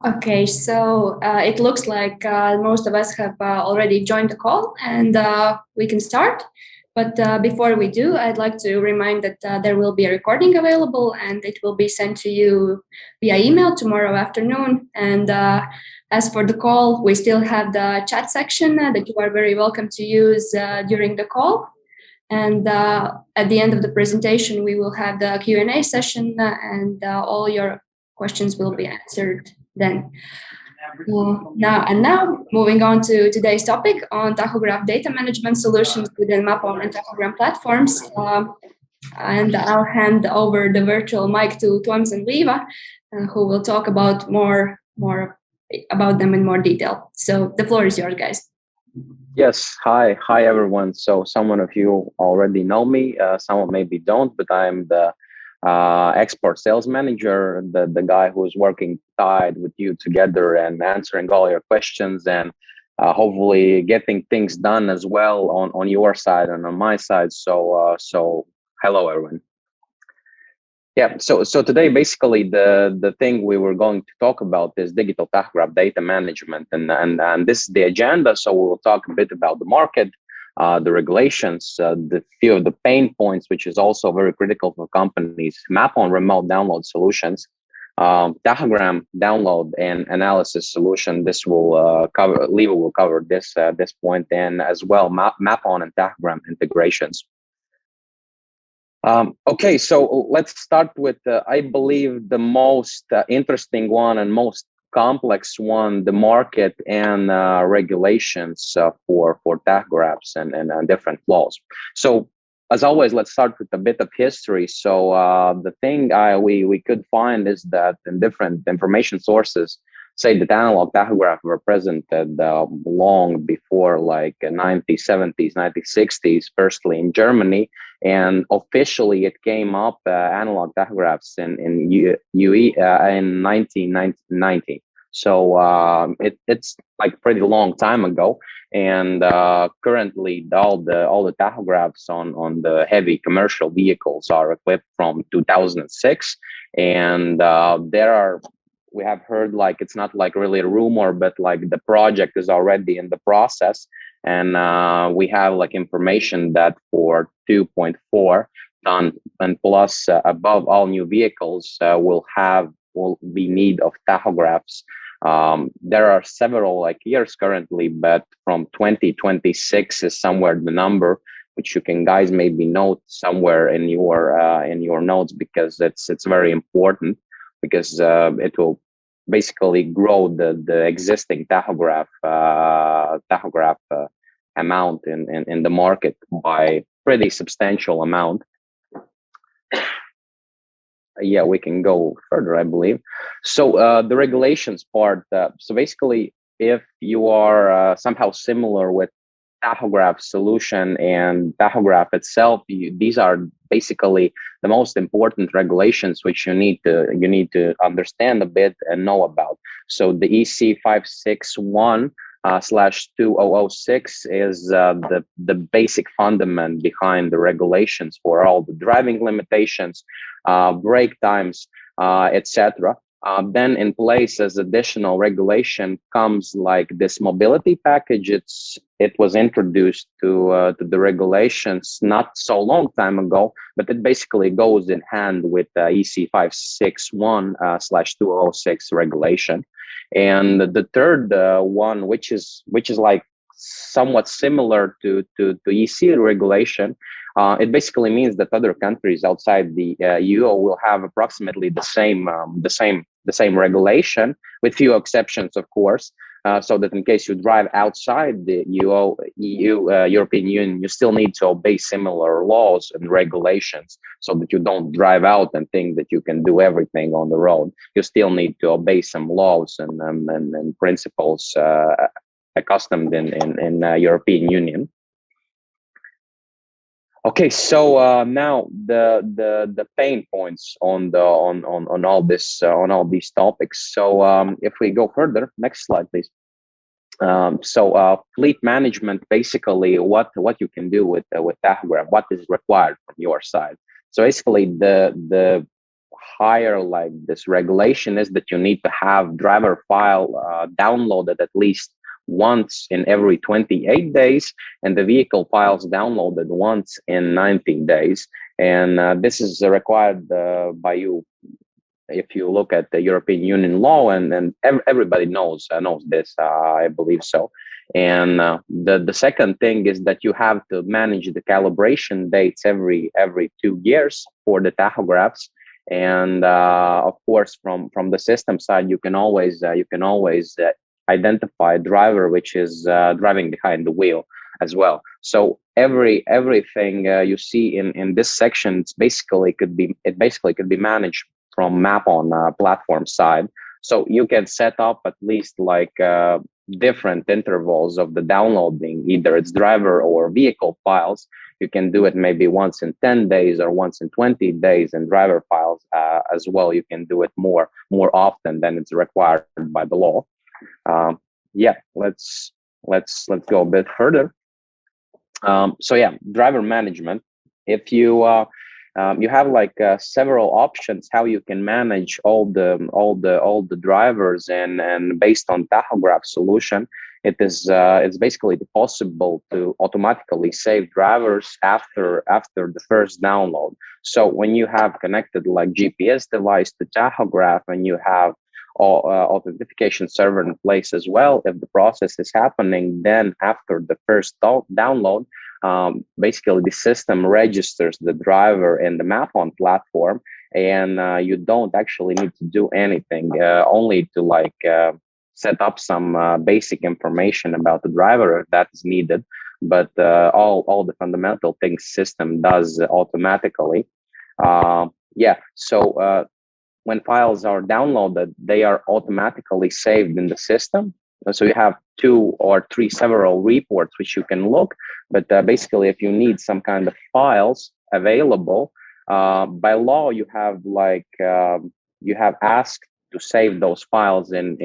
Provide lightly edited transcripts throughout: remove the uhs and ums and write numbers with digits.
Okay, so it looks like most of us have already joined the call, and we can start. But before we do, I'd like to remind that there will be a recording available, and it will be sent to you via email tomorrow afternoon. And as for the call, we still have the chat section that you are very welcome to use during the call. And at the end of the presentation, we will have the Q&A session, and all your questions will be answered then. Now, moving on to today's topic on tachograph data management solutions within Mapon and Tachogram platforms. And I'll hand over the virtual mic to Toms and Līva, who will talk about more about them in more detail. So the floor is yours, guys. Yes, hi everyone. So some of you already know me, some maybe don't, but I'm the export sales manager, the guy who's working tied with you together and answering all your questions and hopefully getting things done as well on your side and on my side. So hello everyone. Yeah, so today basically the thing we were going to talk about is digital tachograph data management, and this is the agenda. So we'll talk a bit about the market, the regulations, the few of the pain points, which is also very critical for companies. Mapon remote download solutions, tachogram download and analysis solution. This will cover. Līva will cover this point, and as well Mapon and Tachogram integrations. Okay, so let's start with, I believe, the most interesting one and most complex one, the market and regulations for tachographs and different laws. So as always, let's start with a bit of history. So the thing we could find is that in different information sources, say that analog tachograph were present long before, like 1970s, 1960s, firstly in Germany, and officially it came up analog tachographs in UE in 1990. So it's like pretty long time ago, and currently all the tachographs on the heavy commercial vehicles are equipped from 2006, and we have heard, like, it's not like really a rumor, but like the project is already in the process, and we have like information that for 2.4 ton and plus above all new vehicles will be need of tachographs. There are several like years currently, but from 2026 is somewhere the number, which you can guys maybe note somewhere in your notes, because it's very important, because it will basically grow the existing tachograph amount in the market by pretty substantial amount. Yeah, we can go further, I believe. So the regulations part. So basically, if you are somehow similar with tachograph solution and tachograph itself, these are basically the most important regulations which you need to understand a bit and know about. So the EC 561 /2006 is the basic fundament behind the regulations for all the driving limitations, brake times, etc. Then in place as additional regulation comes like this mobility package. It was introduced to the regulations not so long time ago, but it basically goes in hand with EC 561 /2006 regulation. And the third one, which is like somewhat similar to EC regulation, it basically means that other countries outside the EU will have approximately the same regulation, with few exceptions, of course. So that in case you drive outside the European Union, you still need to obey similar laws and regulations, so that you don't drive out and think that you can do everything on the road. You still need to obey some laws and principles accustomed in European Union. Okay, so now the pain points on all these topics. So if we go further, next slide, please. So fleet management, basically what you can do with tachograph, what is required from your side. So basically the higher like this regulation is that you need to have driver file downloaded at least once in every 28 days, and the vehicle files downloaded once in 90 days. And this is required by you if you look at the European Union law, and everybody knows this, I believe so. And the second thing is that you have to manage the calibration dates every 2 years for the tachographs. And of course, from the system side, you can always identify a driver which is driving behind the wheel as well. So everything you see in this section, it basically could be managed from Mapon platform side. So you can set up at least like different intervals of the downloading, either it's driver or vehicle files. You can do it maybe once in 10 days or once in 20 days, and driver files as well. You can do it more often than it's required by the law. Yeah, let's go a bit further. So yeah, driver management. If you you have like several options how you can manage all the drivers, and based on tachograph solution, it's basically possible to automatically save drivers after the first download. So when you have connected like GPS device to tachograph, and you have authentication server in place as well, if the process is happening, then after the first download, basically the system registers the driver in the Mapon platform, and you don't actually need to do anything, only to like set up some basic information about the driver if that is needed. But all the fundamental things system does automatically. Yeah, so when files are downloaded, they are automatically saved in the system. So you have 2 or 3 several reports which you can look, but basically if you need some kind of files available, by law you have like you have asked to save those files in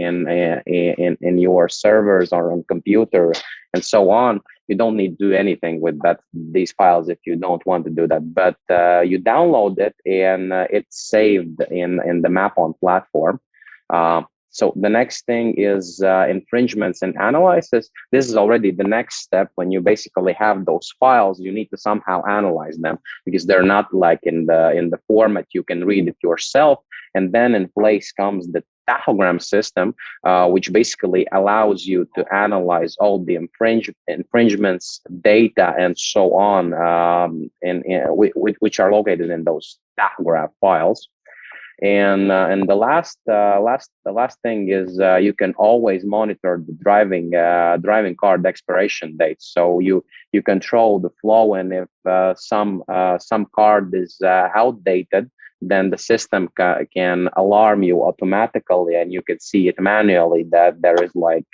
your servers or on computer and so on. You don't need to do anything with these files if you don't want to do that, but you download it, and it's saved in the Mapon platform. So the next thing is infringements and analysis. This is already the next step. When you basically have those files, you need to somehow analyze them, because they're not like in the format you can read it yourself. And then in place comes the tachogram system, which basically allows you to analyze all the infringements data and so on, which are located in those tachograph files. And the last thing is you can always monitor the driving card expiration dates. So you control the flow, and if some card is outdated, then the system can alarm you automatically, and you can see it manually that there is like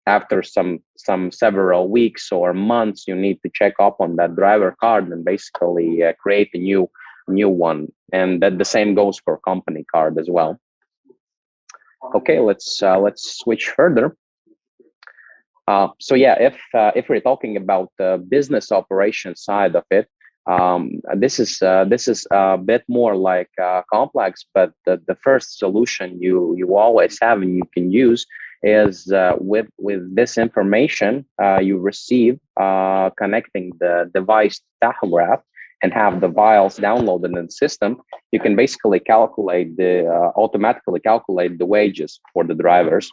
after some several weeks or months, you need to check up on that driver card and basically create a new one. And that the same goes for company card as well. Okay, let's switch further. So yeah, if we're talking about the business operation side of it, this is a bit more like complex, but the first solution you always have and you can use is with this information you receive connecting the device to tachograph and have the files downloaded in the system. You can basically calculate automatically calculate the wages for the drivers.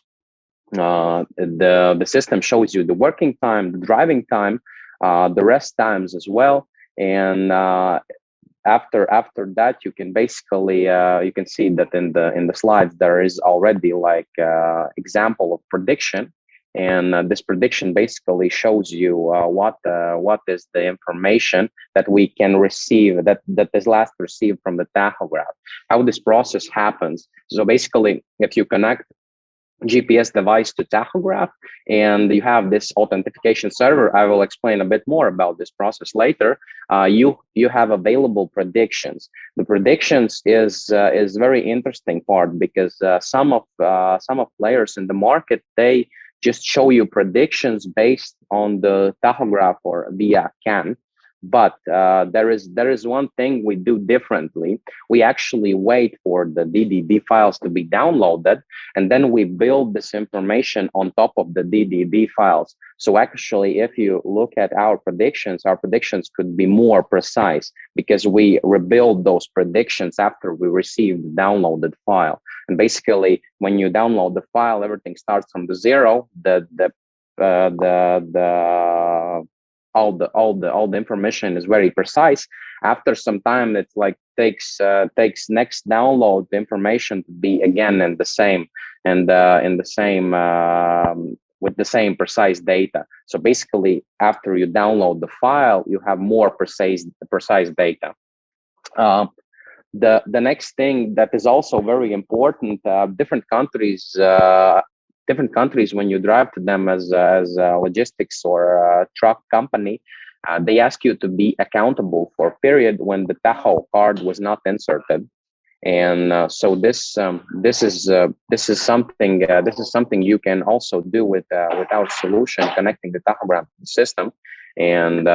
The system shows you the working time, the driving time, the rest times as well. And after that, you can basically you can see that in the slides there is already like example of prediction. And this prediction basically shows you what is the information that we can receive, that is last received from the tachograph, how this process happens. So basically, if you connect GPS device to tachograph and you have this authentication server, I will explain a bit more about this process later. You have available predictions. The predictions is very interesting part, because some of players in the market, they just show you predictions based on the tachograph or via CAN. But there is one thing we do differently. We actually wait for the DDD files to be downloaded, and then we build this information on top of the DDD files. So actually, if you look at our predictions could be more precise because we rebuild those predictions after we receive the downloaded file. And basically, when you download the file, everything starts from the zero. All the information is very precise. After some time, it's like takes next download the information to be again in the same with the same precise data. So basically, after you download the file, you have more precise data. The next thing that is also very important, different countries, when you drive to them as a logistics or a truck company, they ask you to be accountable for a period when the tacho card was not inserted. And so this is something you can also do with our solution, connecting the tachograph system. And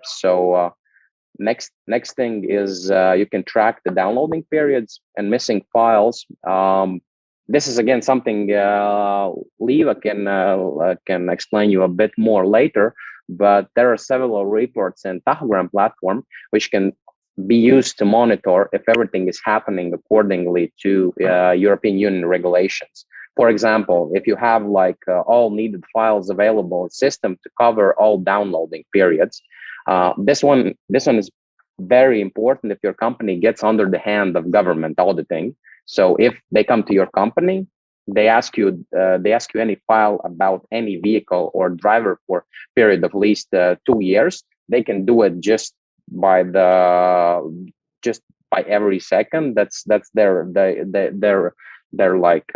so next thing is you can track the downloading periods and missing files. This is again something Līva can explain you a bit more later, but there are several reports in Tachogram platform which can be used to monitor if everything is happening accordingly to European Union regulations. For example, if you have like all needed files available in system to cover all downloading periods, this one is very important if your company gets under the hand of government auditing. So if they come to your company, they ask you any file about any vehicle or driver for a period of at least 2 years, they can do it just by every second. That's their like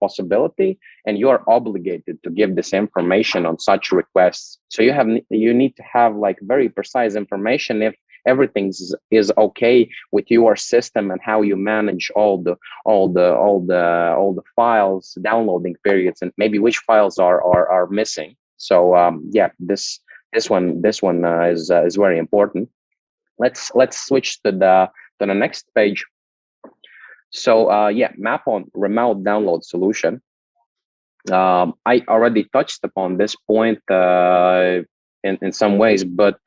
possibility, and you are obligated to give this information on such requests. So you need to have like very precise information if everything is okay with your system and how you manage all the files, downloading periods, and maybe which files are missing. So this one is very important. Let's switch to the next page. So Mapon remote download solution. I already touched upon this point in some ways, but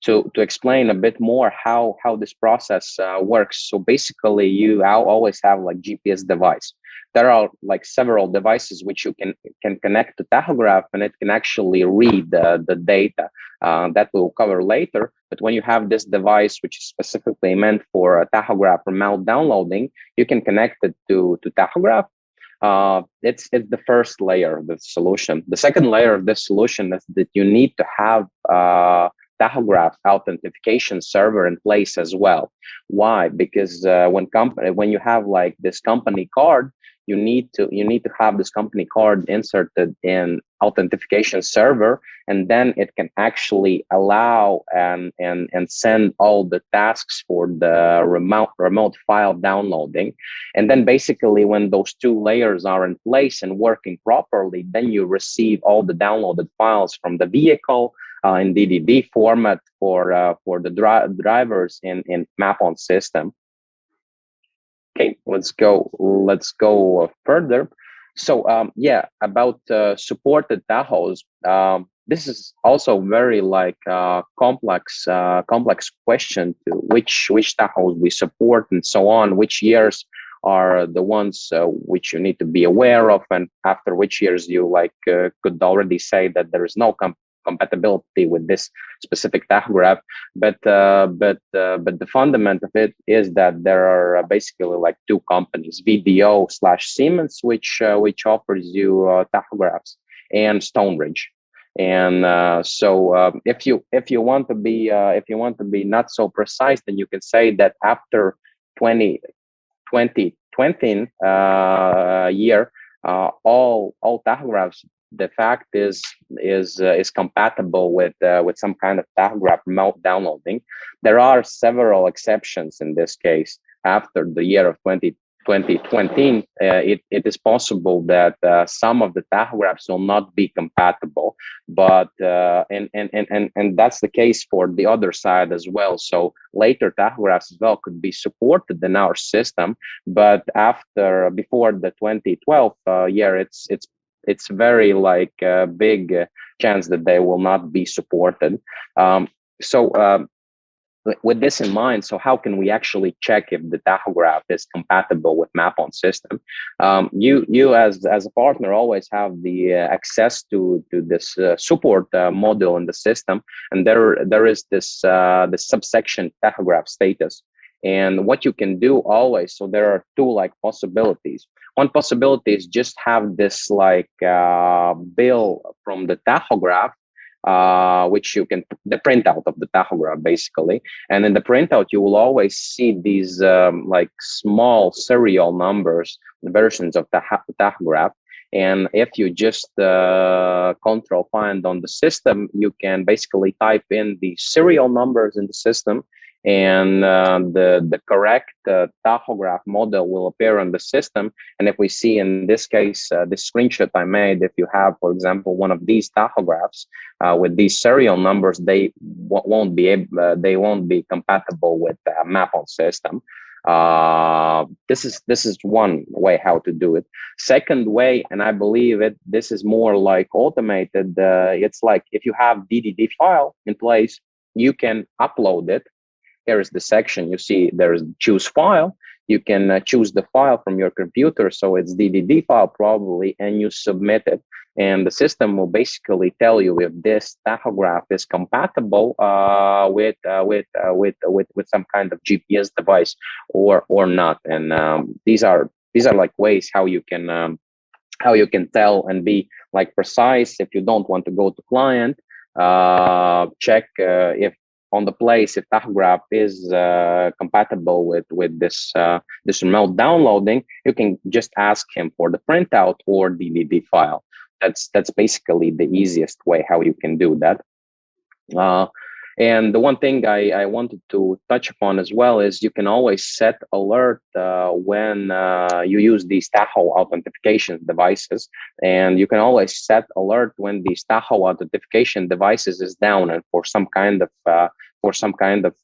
to explain a bit more how this process works. So basically, you always have like GPS device. There are like several devices which you can connect to Tachograph, and it can actually read the data. That we'll cover later. But when you have this device, which is specifically meant for Tachograph remote downloading, you can connect it to Tachograph. It's the first layer of the solution. The second layer of this solution is that you need to have Tachograph authentication server in place as well. Why? Because when you have like this company card, you need to have this company card inserted in authentication server, and then it can actually allow and send all the tasks for the remote file downloading. And then basically when those two layers are in place and working properly, then you receive all the downloaded files from the vehicle in DDD format for the drivers in Mapon system. Okay, let's go further. So about supported tachos. This is also very like complex question to which tachos we support and so on. Which years are the ones which you need to be aware of, and after which years you could already say that there is no compatibility with this specific tachograph. But the fundament of it is that there are basically like two companies, VDO/Siemens, which offers you tachographs, and Stoneridge. And so if you want to be not so precise, then you can say that after 2020 year, all tachographs, the fact is compatible with some kind of tachograph remote downloading. There are several exceptions in this case after the year of 2020. 2020, it is possible that some of the tachographs will not be compatible, but and that's the case for the other side as well. So later tachographs as well could be supported in our system, but before the 2012 year, it's very like big chance that they will not be supported. With this in mind, so how can we actually check if the tachograph is compatible with Mapon system? You as a partner always have the access to this support module in the system, and there is this subsection tachograph status. And what you can do always, so there are two like possibilities. One possibility is just have this like bill from the tachograph, which you can, the printout of the tachograph basically. And in the printout, you will always see these like small serial numbers, the versions of the tachograph. And if you just control find on the system, you can basically type in the serial numbers in the system, and the correct tachograph model will appear on the system. And if we see in this case, this screenshot I made, if you have, for example, one of these tachographs with these serial numbers, they won't be compatible with Mapon system. This is one way how to do it. Second way, and I believe this is more like automated. It's like if you have DDD file in place, you can upload it. Here is the section. You see there is choose file. You can choose the file from your computer. So it's DDD file probably, and you submit it. And the system will basically tell you if this tachograph is compatible with some kind of GPS device or not. And these are like ways how you can tell and be like precise. If you don't want to go to client, check if on the place if tachograph is compatible with this remote downloading. You can just ask him for the printout or DDD file. That's basically the easiest way how you can do that. And the one thing I wanted to touch upon as well is you can always set alert when you use these Tacho authentication devices, and you can always set alert when these Tacho authentication devices is down, and for some kind of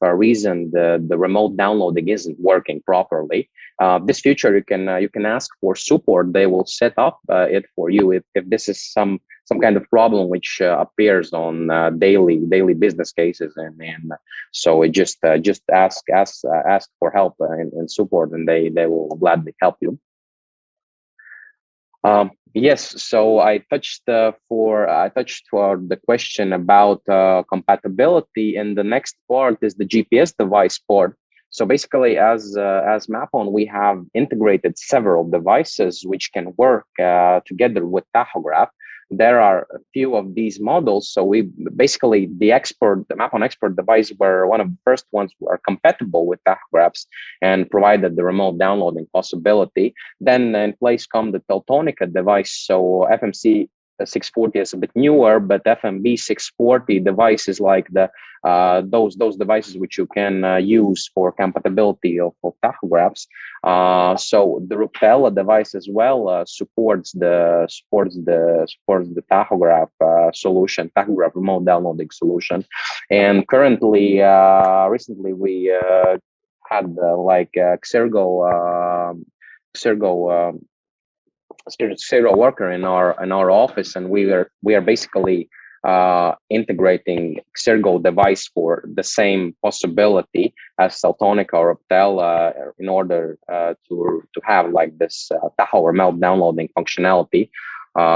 reason the remote downloading isn't working properly. This feature you can ask for support. They will set up it for you if this is some kind of problem which appears on daily business cases, and so it just ask for help and support, and they will gladly help you. Yes, so I touched for the question about compatibility, and the next part is the GPS device port. So basically, as Mapon, we have integrated several devices which can work together with tachograph. There are a few of these models. So we basically, the Mapon expert device were one of the first ones who are compatible with tachographs and provided the remote downloading possibility. Then in place come the Teltonika device. So FMC 640 is a bit newer, but FMB 640 device is like the those devices which you can use for compatibility of tachographs. So the Ruptela device as well supports the tachograph solution, tachograph remote downloading solution. And currently, recently we had Xergo worker in our office, and we are basically integrating Xergo device for the same possibility as Teltonika or Ruptela in order to have like this Tacho remote downloading functionality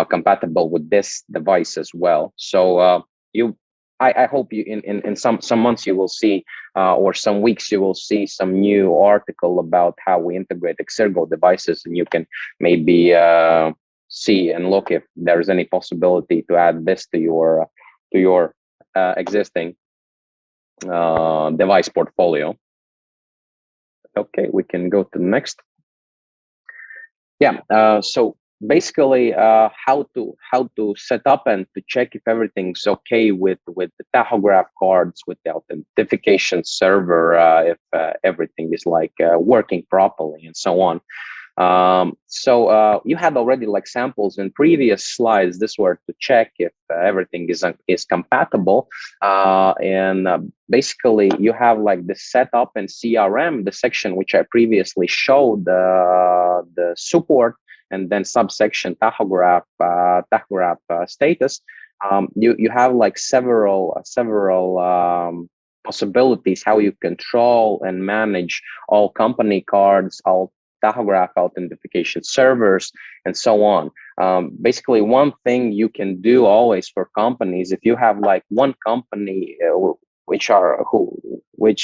compatible with this device as well. So I hope you in some months you will see or some weeks you will see some new article about how we integrate Xergo devices, and you can maybe see and look if there's any possibility to add this to your existing device portfolio. Okay, we can go to the next. Yeah, so basically how to set up and to check if everything's okay with the tachograph cards, with the authentication server, if everything is like working properly and so on. You had already like samples in previous slides. This were to check if everything is compatible, and basically you have like the setup and CRM, the section which I previously showed, the support, and then subsection tachograph status. You have like several possibilities how you control and manage all company cards, all tachograph authentication servers, and so on. Basically, one thing you can do always for companies, if you have like one company which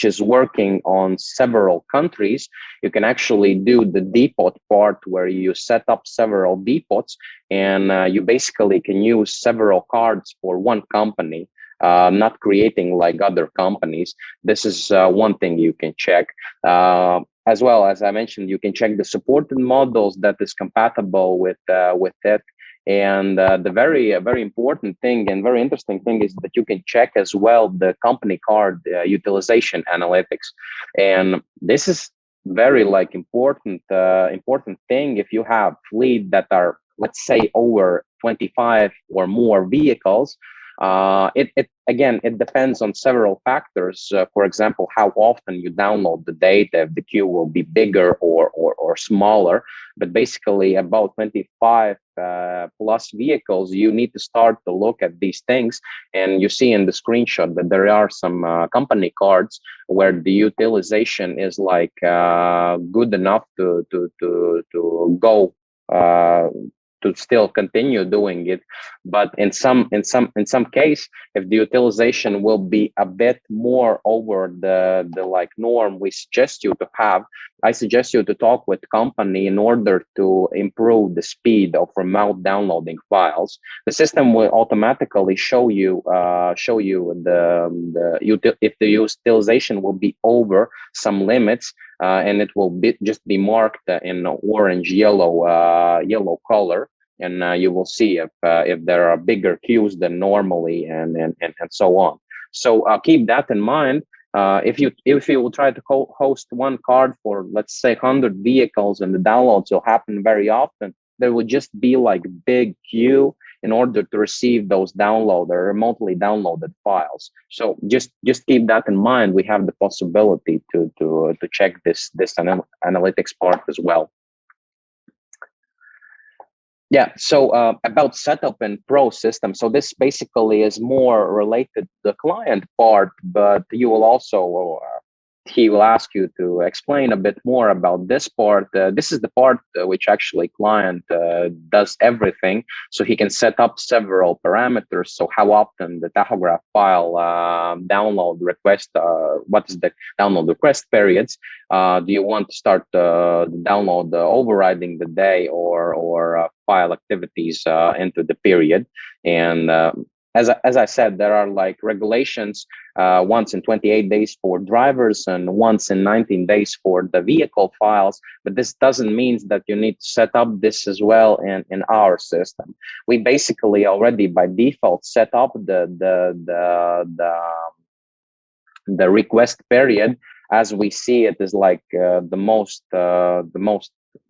is working on several countries, you can actually do the depot part where you set up several depots, and you basically can use several cards for one company, not creating like other companies. This is one thing you can check. As well, as I mentioned, you can check the supported models that is compatible with it. And the very important thing and very interesting thing is that you can check as well the company card utilization analytics. And this is very like important thing if you have fleet that are, let's say, over 25 or more vehicles. It again, it depends on several factors. For example, how often you download the data, if the queue will be bigger or smaller. But basically, about 25 plus vehicles, you need to start to look at these things. And you see in the screenshot that there are some company cards where the utilization is like good enough to go. To still continue doing it, but in some case, if the utilization will be a bit more over the like norm we suggest you to have, I suggest you to talk with company in order to improve the speed of remote downloading files. The system will automatically show you if the utilization will be over some limits, and it will just be marked in orange yellow color. And you will see if there are bigger queues than normally, and so on. So keep that in mind. If you will try to host one card for, let's say, 100 vehicles, and the downloads will happen very often, there will just be like big queue in order to receive those remotely downloaded files. So just keep that in mind. We have the possibility to check this analytics part as well. Yeah, so about setup and pro system. So this basically is more related to the client part, but you will also, he will ask you to explain a bit more about this part. This is the part which actually client does everything. So he can set up several parameters. So how often the tachograph file download request, what is the download request periods? Do you want to start the download overriding the day or file activities into the period? And as I said, there are like regulations once in 28 days for drivers and once in 19 days for the vehicle files. But this doesn't mean that you need to set up this as well in our system. We basically already by default set up the request period as we see it is like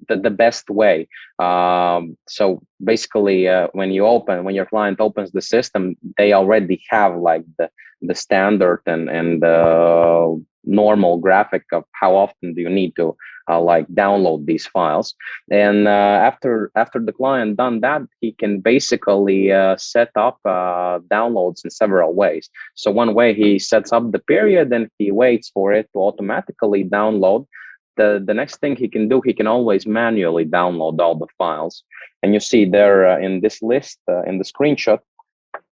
the best way. So basically, when your client opens the system, they already have like the standard and the normal graphic of how often do you need to like download these files. And after the client done that, he can basically set up downloads in several ways. So one way, he sets up the period and he waits for it to automatically download. The next thing he can do, he can always manually download all the files. And you see there in this list, in the screenshot,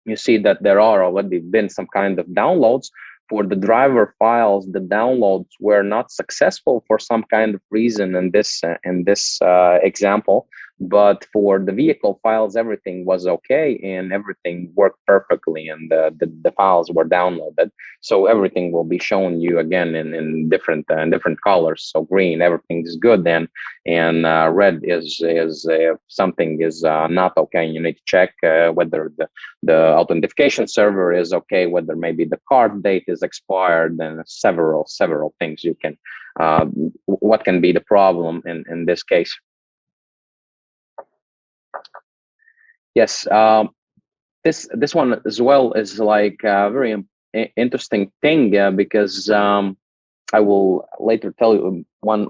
you see that there are already been some kind of downloads. For the driver files, the downloads were not successful for some kind of reason in this example. But for the vehicle files, everything was okay and everything worked perfectly, and the files were downloaded. So everything will be shown you again in different colors. So green, everything is good, and red is something is not okay. You need to check whether the authentication server is okay, whether maybe the card date is expired, and several things you can what can be the problem in this case. Yes. This one as well is like a very interesting thing because I will later tell you one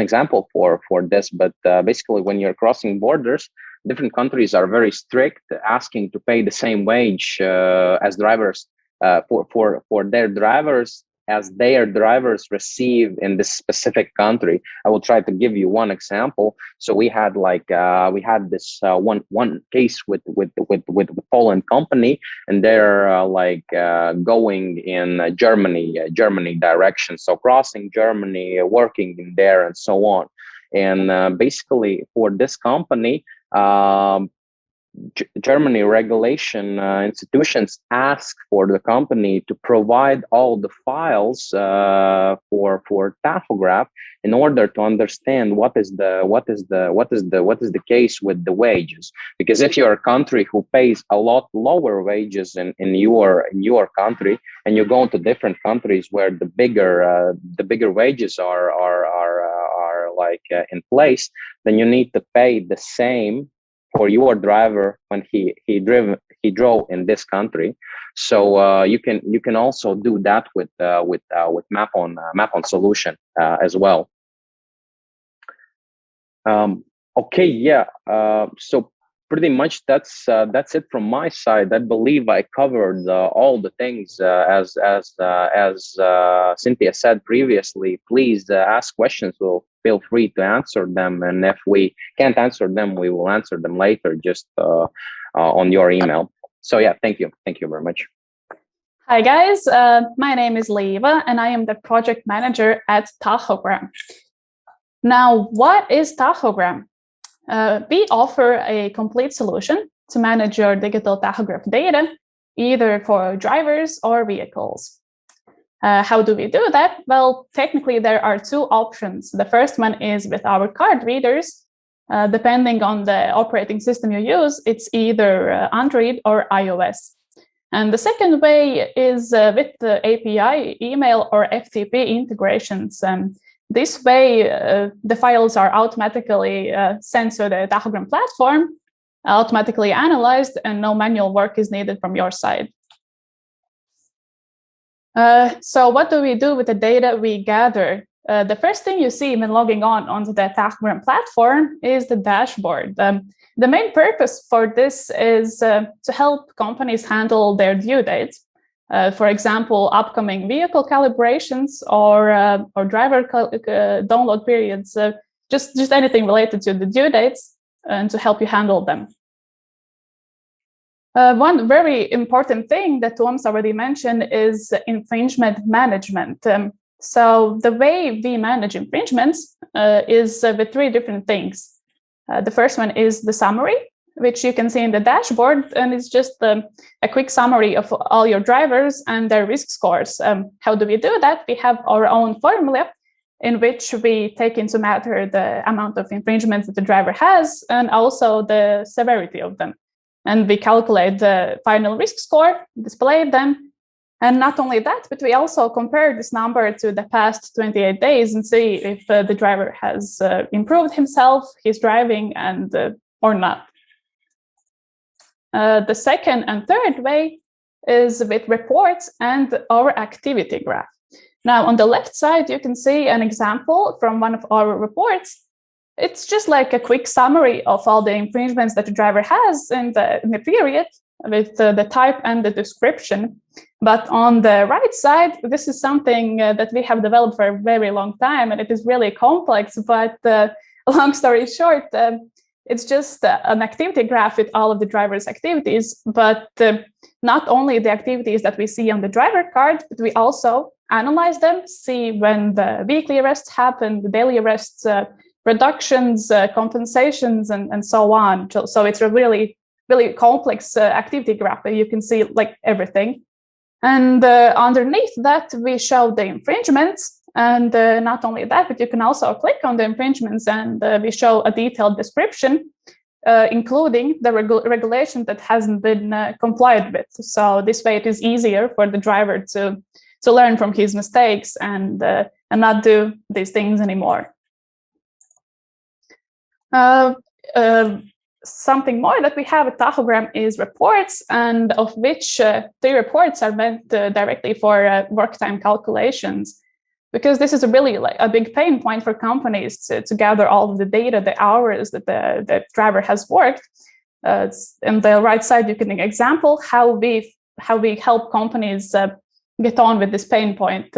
example for this. But basically, when you're crossing borders, different countries are very strict, asking to pay the same wage as drivers for their drivers as their drivers receive in this specific country. I will try to give you one example. So we had this one case with the Poland company, and they're going in Germany direction, so crossing Germany, working in there, and so on. And basically, for this company, Germany regulation institutions ask for the company to provide all the files for tachograph in order to understand what is the case with the wages. Because if you're a country who pays a lot lower wages in your country, and you go into different countries where the bigger wages are in place, then you need to pay the same for your driver when he drove in this country. So you can also do that with Mapon solution as well. Okay, yeah. So pretty much that's it from my side. I believe I covered all the things as Cynthia said previously. Please ask questions. We'll feel free to answer them, and if we can't answer them, we will answer them later, just on your email. So yeah, thank you very much. Hi guys, my name is Līva, and I am the project manager at Tachogram. Now, what is Tachogram? We offer a complete solution to manage your digital tachograph data, either for drivers or vehicles. How do we do that? Well, technically, there are two options. The first one is with our card readers. Depending on the operating system you use, it's either Android or iOS. And the second way is with the API, email, or FTP integrations. This way, the files are automatically sent to the Tachogram platform, automatically analyzed, and no manual work is needed from your side. So what do we do with the data we gather? The first thing you see when logging onto the Tachogram platform is the dashboard. The main purpose for this is to help companies handle their due dates. For example, upcoming vehicle calibrations or driver download periods, just anything related to the due dates, and to help you handle them. One very important thing that Tom's already mentioned is infringement management. So the way we manage infringements is with three different things. The first one is the summary, which you can see in the dashboard, and it's just a quick summary of all your drivers and their risk scores. How do we do that? We have our own formula in which we take into matter the amount of infringements that the driver has and also the severity of them. And we calculate the final risk score, display them. And not only that, but we also compare this number to the past 28 days and see if the driver has improved himself, his driving, and or not. The second and third way is with reports and our activity graph. Now, on the left side, you can see an example from one of our reports. It's just like a quick summary of all the infringements that the driver has in the period with the type and the description. But on the right side, this is something that we have developed for a very long time, and it is really complex. But long story short, it's just an activity graph with all of the driver's activities, but not only the activities that we see on the driver card, but we also analyze them, see when the weekly arrests happen, the daily arrests, reductions, compensations, and so on. So it's a really, really complex activity graph that you can see like everything. And underneath that, we show the infringements. And not only that, but you can also click on the infringements and we show a detailed description, including the regulation that hasn't been complied with. So this way it is easier for the driver to learn from his mistakes and not do these things anymore. something more that we have at Tachogram is reports, and of which 3 reports are meant directly for work time calculations, because this is really like a big pain point for companies to gather all of the data, the hours that the driver has worked. On the right side, you can example how we help companies get on with this pain point.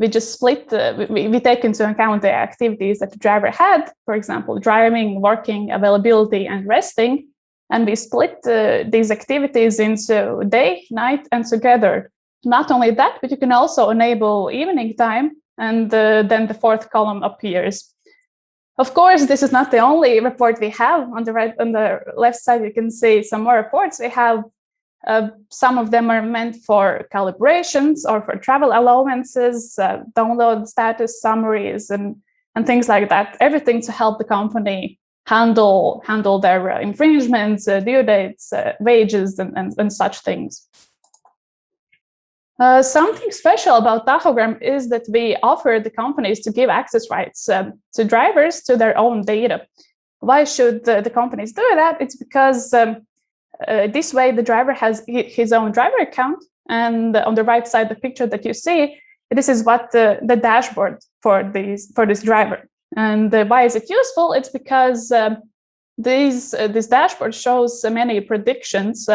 We just split, we take into account the activities that the driver had, for example, driving, working, availability, and resting. And we split these activities into day, night, and together. Not only that, but you can also enable evening time, and then the 4th column appears. Of course, this is not the only report we have. On the left side, you can see some more reports. We have some of them are meant for calibrations or for travel allowances, download status summaries, and things like that. Everything to help the company handle their infringements, due dates, wages, and such things. Something special about Tachogram is that we offer the companies to give access rights to drivers to their own data. Why should the companies do that? It's because this way the driver has his own driver account, and on the right side, the picture that you see, this is what the dashboard for this driver. And why is it useful? It's because this dashboard shows many predictions.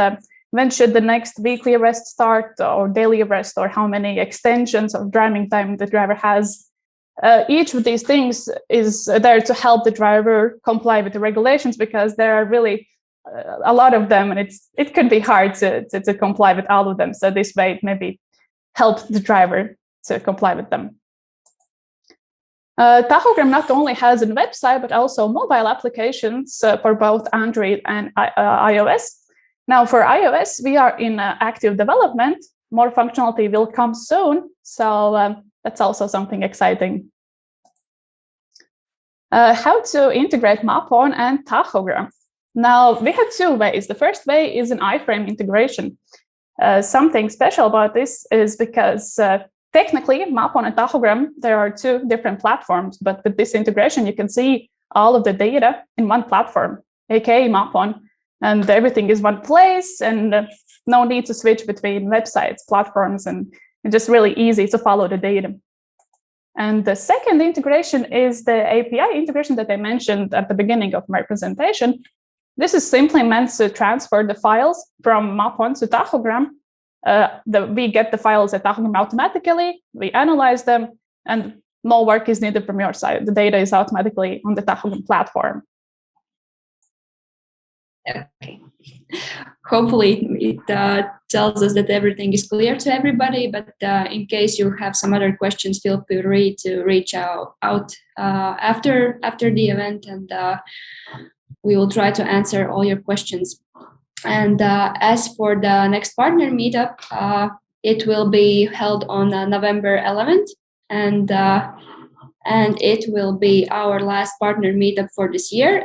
When should the next weekly rest start, or daily rest, or how many extensions of driving time the driver has. Each of these things is there to help the driver comply with the regulations, because there are really a lot of them, and it could be hard to comply with all of them. So this way, it maybe helps the driver to comply with them. Tachogram not only has a website, but also mobile applications for both Android and iOS. Now, for iOS, we are in active development. More functionality will come soon, so that's also something exciting. How to integrate Mapon and Tachogram. Now, we have 2 ways. The first way is an iframe integration. Something special about this is because technically, Mapon and Tachogram, there are 2 different platforms, but with this integration, you can see all of the data in one platform, aka Mapon, and everything is one place, and no need to switch between websites, platforms, and it's just really easy to follow the data. And the second integration is the API integration that I mentioned at the beginning of my presentation. This is simply meant to transfer the files from Mapon to Tachogram. We get the files at Tachogram automatically, we analyze them, and no work is needed from your side. The data is automatically on the Tachogram platform. Okay. Hopefully it tells us that everything is clear to everybody, but in case you have some other questions, feel free to reach out after the event, and we will try to answer all your questions. And as for the next partner meetup, it will be held on November 11th, and it will be our last partner meetup for this year,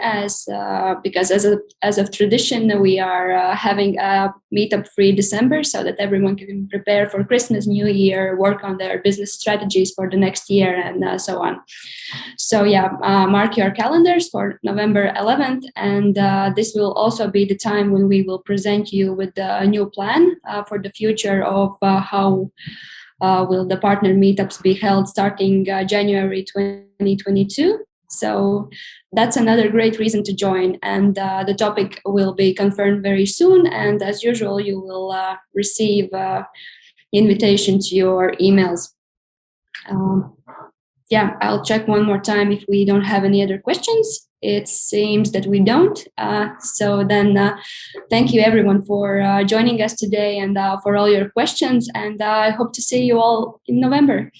because as of tradition, we are having a meetup-free December, so that everyone can prepare for Christmas, New Year, work on their business strategies for the next year, and so on. So yeah, mark your calendars for November 11th, and this will also be the time when we will present you with a new plan for the future of how will the partner meetups be held starting January 2022. So that's another great reason to join. And the topic will be confirmed very soon. And as usual, you will receive invitation to your emails. Yeah, I'll check one more time if we don't have any other questions. It seems that we don't. So then thank you everyone for joining us today, and for all your questions. And I hope to see you all in November.